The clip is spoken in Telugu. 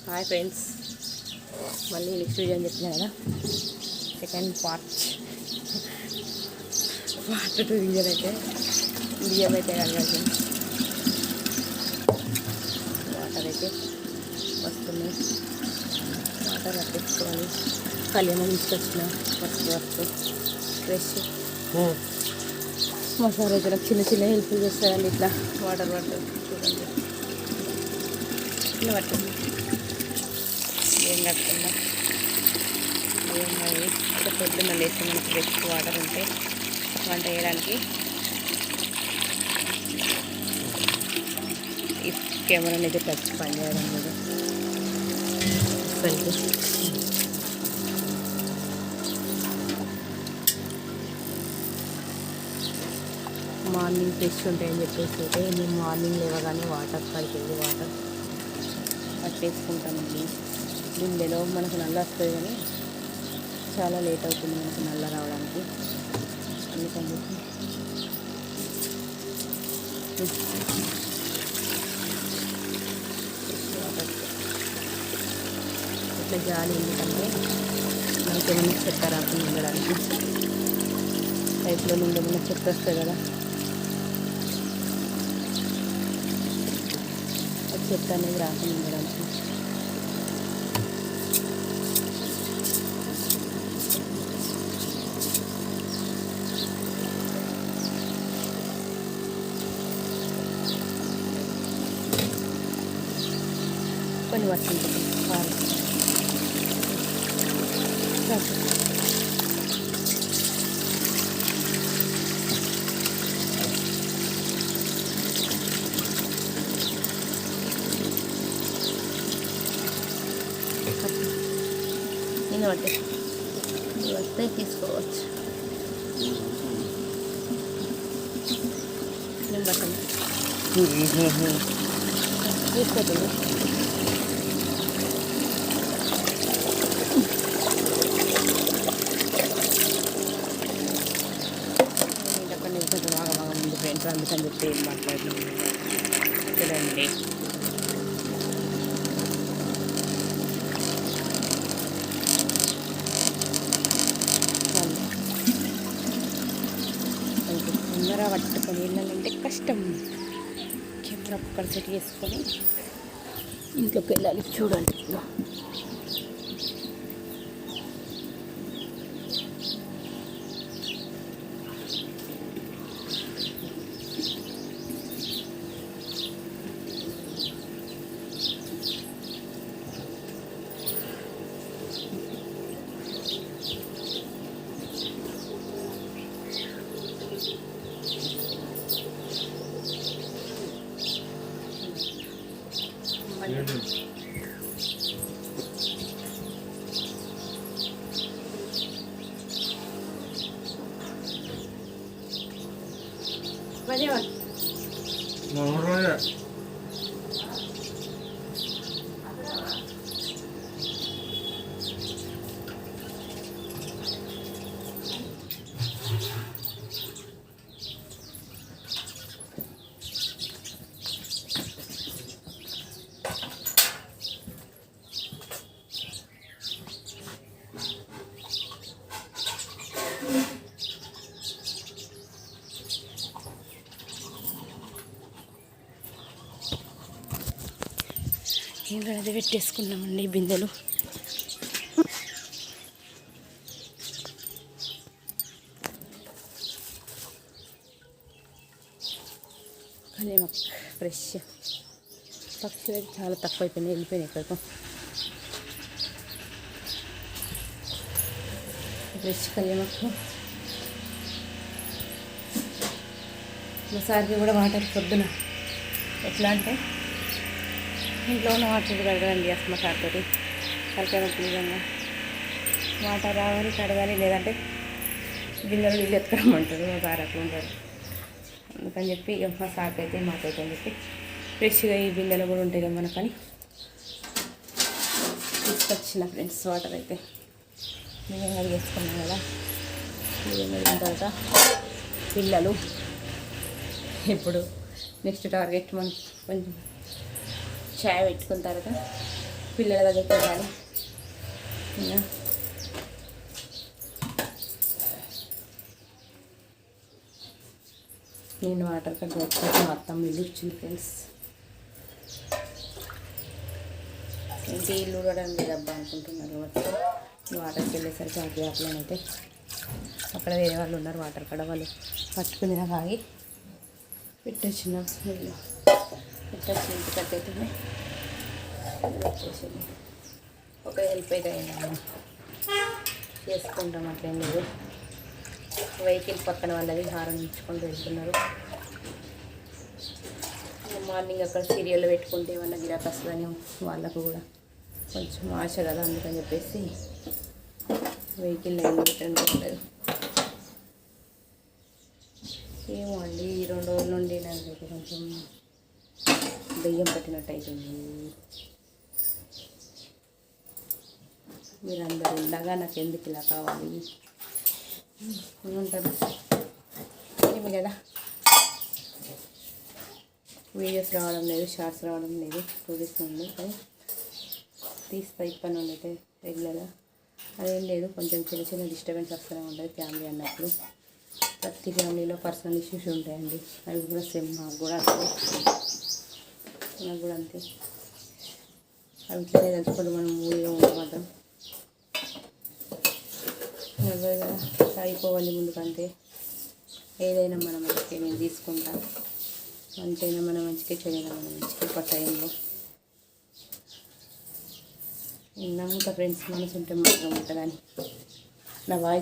హాయ్ ఫ్రెండ్స్, మళ్ళీ నెక్స్ట్ వీడియో అని చెప్పిన కదా, సెకండ్ పార్ట్ 2 రీజన్ అయితే బియ్యం అయితే కలగాలి. వాటర్ అయితే వస్తున్నాయి, వాటర్ పట్టించుకోవాలి. కళ్యాణం తీసుకొచ్చిన ఫస్ట్ ఫ్రెష్ మసాలా అయితే నాకు చిన్న చిన్న హెల్ప్ చేస్తారండి. ఇట్లా వాటర్ చూడండి, ఇట్లా పట్టింది. ఏం కట్టుకున్నా ఏమది ఒక పొద్దున్న లేస్తే మనకి బెస్ట్ వాటర్ ఉంటే వంట చేయడానికి. ఈ కెమెరా అయితే టచ్ పని చేయడం లేదు. మార్నింగ్ ఫ్రెష్ ఉంటాయని చెప్పేసి అయితే నేను మార్నింగ్ లేవగానే వాటర్ కాడికి వెళ్ళి వాటర్ పట్టేసుకుంటామండి. బిందెలో మనకు నల్ల వస్తుంది కానీ చాలా లేట్ అవుతుంది మనకు నల్ల రావడానికి. అందుకని చెప్పి వాటర్ ఇట్లా జాలి, ఎందుకంటే మనకి ఏమైనా చెత్త రాకుండా ఉండడానికి. పైపులో నుండి ఏమైనా చెత్త వస్తుంది కదా, ఆ చెత్త అనేది రాకుండా ఉండడానికి. కొన్ని వర్షించుకుంటాం నేను వస్తే తీసుకోవచ్చు. నేను బట్టలు తీసుకోతుంది. కొంచెం బాగా ముందు ఫ్రెండ్స్, అందుకని చెప్పి ఏం మాట్లాడుతున్నాను చూడండి. కెమెరా పట్టుకొని వెళ్ళాలంటే కష్టం. కెమెరా పక్కన సెట్ చేసుకొని ఇంట్లోకి వెళ్ళాలి. చూడండి, ఇంకా అది పెట్టేసుకున్నామండి బిందెలు. కలిమాక్ ఫ్రెష్. పక్షులు అయితే చాలా తక్కువ అయిపోయినాయి, వెళ్ళిపోయినాయి ఎక్కడికో. ఫ్రెష్ కలిమాక్. మా సార్కి కూడా వాటర్ పొద్దున ఎట్లా అంటే ఇంట్లో ఉన్న వాటర్ కడగండి అసలు మా సార్ తోటి కలిపేటప్పుడు నిజంగా వాటర్ రావాలి, కడగాలి, లేదంటే బిందెలు నీళ్ళు ఎత్తుకోమంటారు. మా సార్ అట్లా ఉంటారు. అందుకని చెప్పి మా సార్కి అయితే మాకైతే అని చెప్పి ఫ్రెష్గా ఈ బిందెలు కూడా ఉంటాయి కదా మనకని తీసుకొచ్చిన ఫ్రెండ్స్. వాటర్ అయితే బియ్యం కడిగేసుకున్నాం కదా. బియ్యం కడిగిన తర్వాత పిల్లలు ఇప్పుడు నెక్స్ట్ టార్గెట్ మనం కొంచెం చాయ్ పెట్టుకున్న తర్వాత పిల్లల దగ్గరికి వెళ్ళాలి. ఇంకా నేను వాటర్ కట్ వచ్చాక మా అత్తమ్మ ఇల్లు ఇచ్చింది ఫ్రెండ్స్. ఏంటి ఇల్లు కూడా లేదబ్బా అనుకుంటున్నారు కాబట్టి వాటర్కి వెళ్ళేసరికి ఆ గ్యాప్లోనైతే అక్కడ వేరే వాళ్ళు ఉన్నారు వాటర్ కాడ, వాళ్ళు పట్టుకుని ఆగి పెట్టొచ్చిన నీళ్ళు పెట్టొచ్చి ఇంటి కట్టయితేనే వచ్చేసింది. ఒక హెల్ప్ అయితే అయింది, చేసుకుంటాం అట్లేం లేదు. వెహికల్ పక్కన వాళ్ళది హారం ఇచ్చుకుంటూ వెళ్తున్నారు. మార్నింగ్ అక్కడ సీరియల్లో పెట్టుకుంటే ఏమన్నా గిరాకీ వస్తుందని వాళ్ళకు కూడా కొంచెం ఆశ కదా, అందుకని చెప్పేసి వెహికల్ లైన్ పెట్టలేదు. ఏమో అండి, ఈ 2 రోజుల నుండి నాకు కొంచెం దెయ్యం పట్టినట్టు అవుతుంది. మీరందరూ ఉండగా నాకు ఎందుకు ఇలా కావాలి ఏమంటారు ఏమి కదా. వీడియోస్ రావడం లేదు, షార్ట్స్ రావడం లేదు, చూపిస్తుంది కానీ తీస్తా ఇప్పటి నుండి అయితే రెగ్యులర్గా. అదేం లేదు, కొంచెం చిన్న చిన్న డిస్టర్బెన్స్ వస్తూనే ఉంటుంది ఫ్యామిలీ అన్నప్పుడు. ప్రతి ఫ్యామిలీలో పర్సనల్ ఇష్యూస్ ఉంటాయండి, అవి కూడా సేమ్ నాకు కూడా అంతే. అవి ఇట్లనే తెలుసుకోండి, మనం ఊరిలో ఉంటే మాత్రం ఎవరు అయిపోవాలి ముందుకంటే. ఏదైనా మన మంచిగా నేను తీసుకుంటా, మంచైనా మన మంచిగా, చెడైనా మన మంచిగా. ఇప్పుడు టైంలో నమ్ముతా ఫ్రెండ్స్, మనసు ఉంటే మాత్రం ఉంటుందని. నా వాయిస్